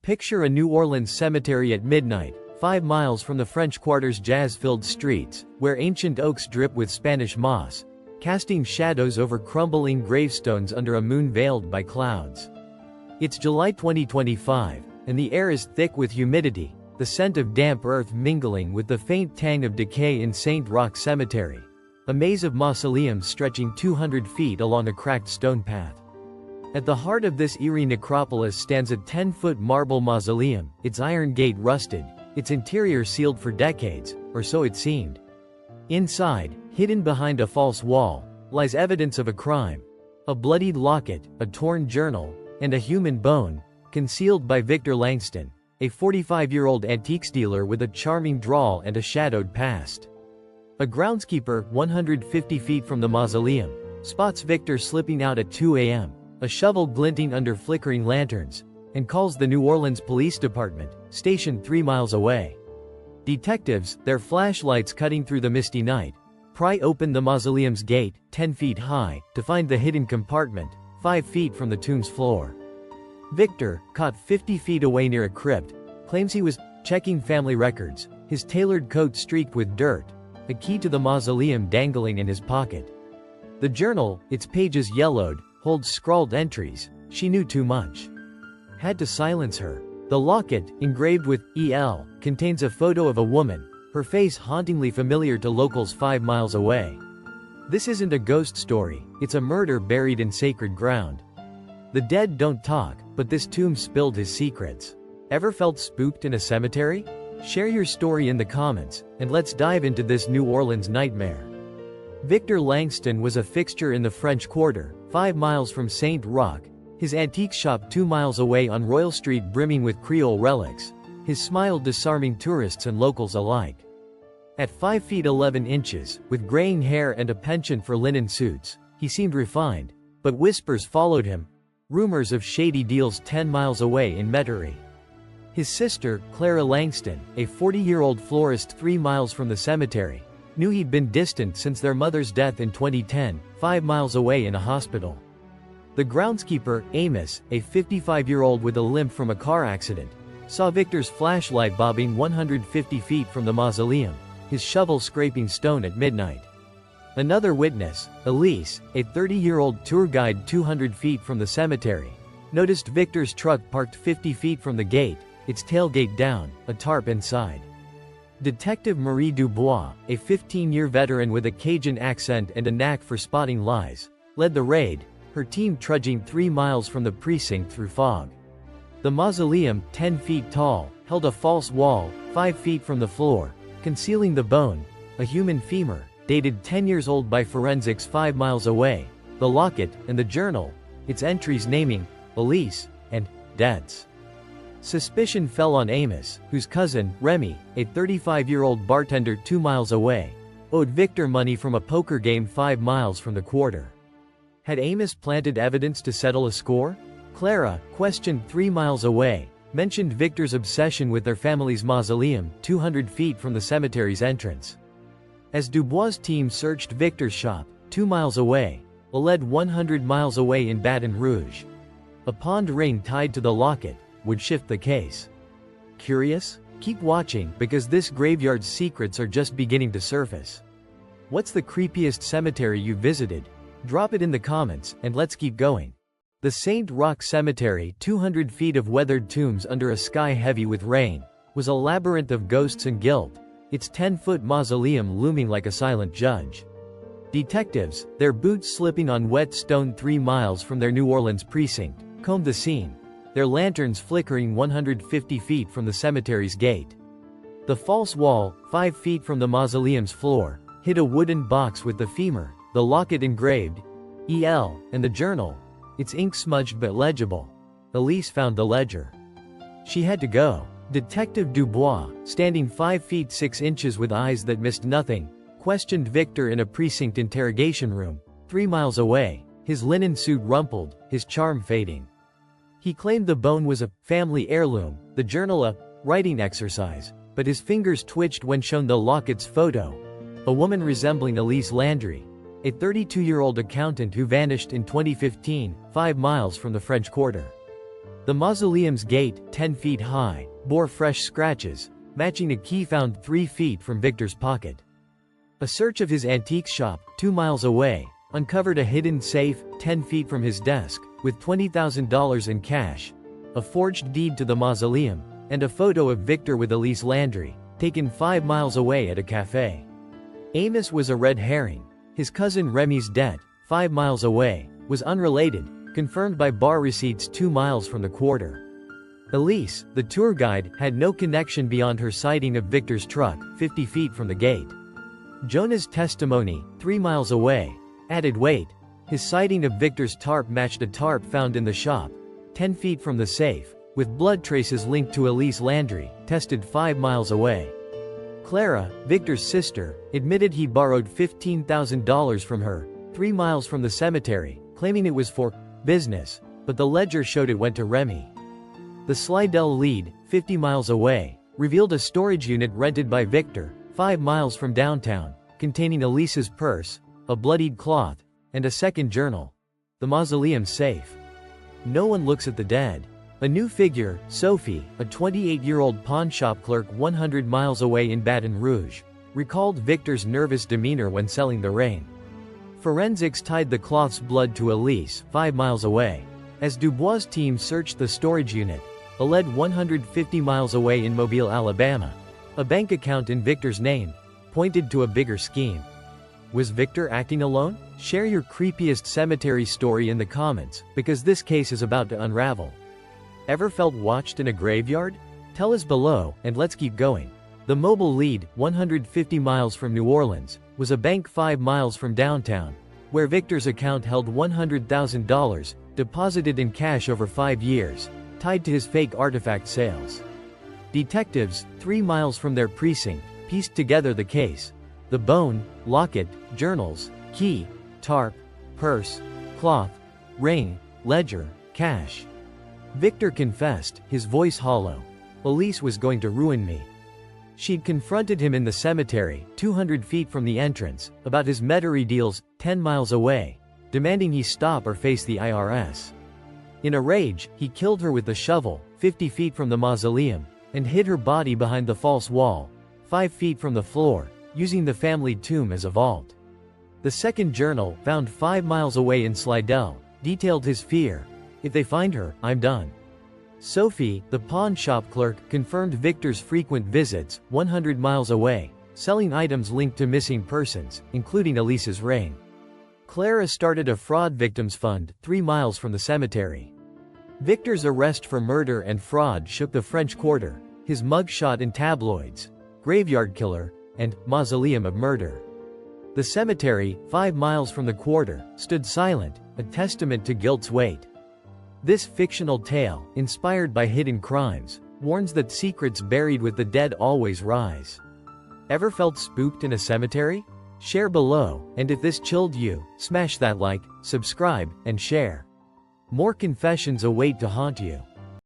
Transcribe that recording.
Picture a New Orleans cemetery at midnight, 5 miles from the French Quarter's jazz-filled streets, where ancient oaks drip with Spanish moss, casting shadows over crumbling gravestones under a moon veiled by clouds. It's July 2025, and the air is thick with humidity, the scent of damp earth mingling with the faint tang of decay in St. Roch Cemetery, a maze of mausoleums stretching 200 feet along a cracked stone path. At the heart of this eerie necropolis stands a 10-foot marble mausoleum, its iron gate rusted, its interior sealed for decades, or so it seemed. Inside, hidden behind a false wall, lies evidence of a crime. A bloodied locket, a torn journal, and a human bone, concealed by Victor Langston, a 45-year-old antiques dealer with a charming drawl and a shadowed past. A groundskeeper, 150 feet from the mausoleum, spots Victor slipping out at 2 a.m., a shovel glinting under flickering lanterns, and calls the New Orleans Police Department, stationed 3 miles away. Detectives, their flashlights cutting through the misty night, pry open the mausoleum's gate, 10 feet high, to find the hidden compartment, 5 feet from the tomb's floor. Victor, caught 50 feet away near a crypt, claims he was checking family records, his tailored coat streaked with dirt, a key to the mausoleum dangling in his pocket. The journal, its pages yellowed, holds scrawled entries. She knew too much. Had to silence her. The locket, engraved with E.L., contains a photo of a woman, her face hauntingly familiar to locals 5 miles away. This isn't a ghost story, it's a murder buried in sacred ground. The dead don't talk, but this tomb spilled his secrets. Ever felt spooked in a cemetery? Share your story in the comments, and let's dive into this New Orleans nightmare. Victor Langston was a fixture in the French Quarter, 5 miles from St. Roch, his antique shop 2 miles away on Royal Street brimming with Creole relics, his smile disarming tourists and locals alike. At 5 feet 11 inches, with graying hair and a penchant for linen suits, he seemed refined, but whispers followed him, rumors of shady deals 10 miles away in Metairie. His sister, Clara Langston, a 40-year-old florist 3 miles from the cemetery, knew he'd been distant since their mother's death in 2010, 5 miles away in a hospital. The groundskeeper, Amos, a 55-year-old with a limp from a car accident, saw Victor's flashlight bobbing 150 feet from the mausoleum, his shovel scraping stone at midnight. Another witness, Elise, a 30-year-old tour guide 200 feet from the cemetery, noticed Victor's truck parked 50 feet from the gate, its tailgate down, a tarp inside. Detective Marie Dubois, a 15-year veteran with a Cajun accent and a knack for spotting lies, led the raid, her team trudging 3 miles from the precinct through fog. The mausoleum, 10 feet tall, held a false wall, 5 feet from the floor, concealing the bone, a human femur, dated 10 years old by forensics 5 miles away, the locket, and the journal, its entries naming Elise and deaths. Suspicion fell on Amos, whose cousin, Remy, a 35-year-old bartender 2 miles away, owed Victor money from a poker game 5 miles from the quarter. Had Amos planted evidence to settle a score? Clara, questioned 3 miles away, mentioned Victor's obsession with their family's mausoleum, 200 feet from the cemetery's entrance. As Dubois' team searched Victor's shop, 2 miles away, led 100 miles away in Baton Rouge, a pawned ring tied to the locket would shift the case. Curious? Keep watching, because this graveyard's secrets are just beginning to surface. What's the creepiest cemetery you visited? Drop it in the comments, and let's keep going. The St. Roch Cemetery, 200 feet of weathered tombs under a sky heavy with rain, was a labyrinth of ghosts and guilt, its 10-foot mausoleum looming like a silent judge. Detectives, their boots slipping on wet stone 3 miles from their New Orleans precinct, combed the scene, their lanterns flickering 150 feet from the cemetery's gate. The false wall, 5 feet from the mausoleum's floor, hid a wooden box with the femur, the locket engraved, E.L., and the journal, its ink smudged but legible. Elise found the ledger. She had to go. Detective Dubois, standing 5 feet 6 inches with eyes that missed nothing, questioned Victor in a precinct interrogation room, 3 miles away, his linen suit rumpled, his charm fading. He claimed the bone was a family heirloom, the journal a writing exercise, but his fingers twitched when shown the locket's photo. A woman resembling Elise Landry, a 32-year-old accountant who vanished in 2015, 5 miles from the French Quarter. The mausoleum's gate, 10 feet high, bore fresh scratches, matching a key found 3 feet from Victor's pocket. A search of his antique shop, 2 miles away, uncovered a hidden safe, 10 feet from his desk, with $20,000 in cash, a forged deed to the mausoleum, and a photo of Victor with Elise Landry, taken 5 miles away at a cafe. Amos was a red herring. His cousin Remy's debt, 5 miles away, was unrelated, confirmed by bar receipts 2 miles from the quarter. Elise, the tour guide, had no connection beyond her sighting of Victor's truck, 50 feet from the gate. Jonah's testimony, 3 miles away, added weight. His sighting of Victor's tarp matched a tarp found in the shop, 10 feet from the safe, with blood traces linked to Elise Landry, tested 5 miles away. Clara, Victor's sister, admitted he borrowed $15,000 from her, 3 miles from the cemetery, claiming it was for business, but the ledger showed it went to Remy. The Slidell lead, 50 miles away, revealed a storage unit rented by Victor, 5 miles from downtown, containing Elise's purse, a bloodied cloth, and a second journal. The mausoleum safe. No one looks at the dead. A new figure, Sophie, a 28-year-old pawnshop clerk 100 miles away in Baton Rouge, recalled Victor's nervous demeanor when selling the ring. Forensics tied the cloth's blood to Elise, 5 miles away. As Dubois' team searched the storage unit, a lead 150 miles away in Mobile, Alabama, a bank account in Victor's name, pointed to a bigger scheme. Was Victor acting alone? Share your creepiest cemetery story in the comments, because this case is about to unravel. Ever felt watched in a graveyard? Tell us below, and let's keep going. The Mobile lead, 150 miles from New Orleans, was a bank 5 miles from downtown, where Victor's account held $100,000, deposited in cash over 5 years, tied to his fake artifact sales. Detectives, 3 miles from their precinct, pieced together the case. The bone, locket, journals, key, tarp, purse, cloth, ring, ledger, cash. Victor confessed, his voice hollow. Elise was going to ruin me. She'd confronted him in the cemetery, 200 feet from the entrance, about his metairie deals, 10 miles away, demanding he stop or face the IRS. In a rage, he killed her with the shovel, 50 feet from the mausoleum, and hid her body behind the false wall, 5 feet from the floor, using the family tomb as a vault. The second journal, found 5 miles away in Slidell, detailed his fear. If they find her, I'm done. Sophie, the pawn shop clerk, confirmed Victor's frequent visits, 100 miles away, selling items linked to missing persons, including Elise's ring. Clara started a fraud victims fund, 3 miles from the cemetery. Victor's arrest for murder and fraud shook the French Quarter, his mugshot in tabloids, graveyard killer, and mausoleum of murder. The cemetery, 5 miles from the quarter, stood silent, a testament to guilt's weight. This fictional tale, inspired by hidden crimes, warns that secrets buried with the dead always rise. Ever felt spooked in a cemetery? Share below, and if this chilled you, smash that like, subscribe, and share. More confessions await to haunt you.